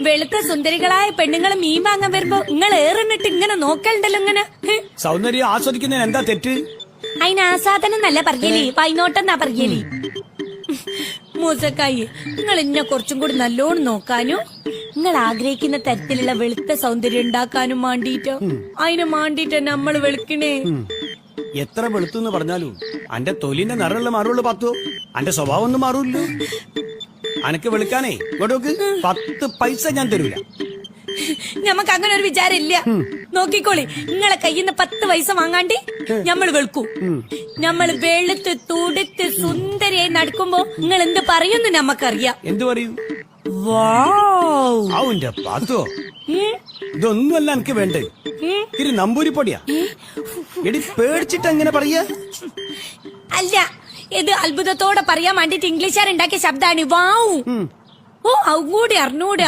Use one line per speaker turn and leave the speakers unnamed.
വെളുത്ത സുന്ദരികളായ പെണ്ണുങ്ങൾ മീൻ വാങ്ങാൻ വരുമ്പോ നിങ്ങൾ ഏറിനിട്ട് ഇങ്ങനെ നോക്കലുണ്ടല്ലോ ഇങ്ങനെ.
സൗന്ദര്യം ആസ്വദിക്കുന്നതിന് എന്താ തെറ്റ്?
അതിന് ആസാദനം എന്നല്ല പറയലേ, വൈനോട്ടെന്നാ പറയലേ. മൂസക്കായി, നിങ്ങൾ ഇന്നെ കുറച്ചും കൂടി നല്ലോണം നോക്കാനും നിങ്ങൾ ആഗ്രഹിക്കുന്ന തരത്തിലുള്ള വെളുത്ത സൗന്ദര്യം ഉണ്ടാക്കാനും മാണ്ടിട്ടോ, അതിന് മാണ്ടിട്ട് നമ്മൾ വെളുക്കണേ.
എത്ര വെളുത്തു പറഞ്ഞാലും അന്റെ തൊലിന്റെ നിറമുള്ള മാറുള്ളൂ പത്തോ, അന്റെ സ്വഭാവം ഒന്നും മാറൂല്ലോ. അനക്ക് വെളുക്കാനേ ഇങ്ങോട്ടോക്ക് 10 പൈസ ഞാൻ തരൂല.
ഞമ്മക്ക് അങ്ങനെ ഒരു വിചാരം ഇല്ല. നോക്കിക്കോളി, നിങ്ങളെ കയ്യിൽ നിന്ന് 10 പൈസ വാങ്ങാണ്ടി ഞമ്മള് വെളുക്കും. ഞമ്മള് വെളുത്ത് തുടുത്ത് സുന്ദരിയായി നടക്കുമ്പോ നിങ്ങൾ എന്ത് പറയുന്നു നമ്മക്കറിയാം.
എന്ത് പറയും?
വാവ്,
അവന്റെ പാത്തോ, ഇതൊന്നുമല്ല എനിക്ക് വേണ്ടേ. ഇത് നമ്പൂരിപ്പൊടിയാ. എടി പേടിച്ചിട്ട് എങ്ങനെ പറയാ?
അല്ല, ഇത് അത്ഭുതത്തോടെ പറയാൻ വേണ്ടിട്ട് ഇംഗ്ലീഷുകാർ ഉണ്ടാക്കിയ ശബ്ദാണ് വാവു. ഓ, അതുകൂടി അറിഞ്ഞൂടാ.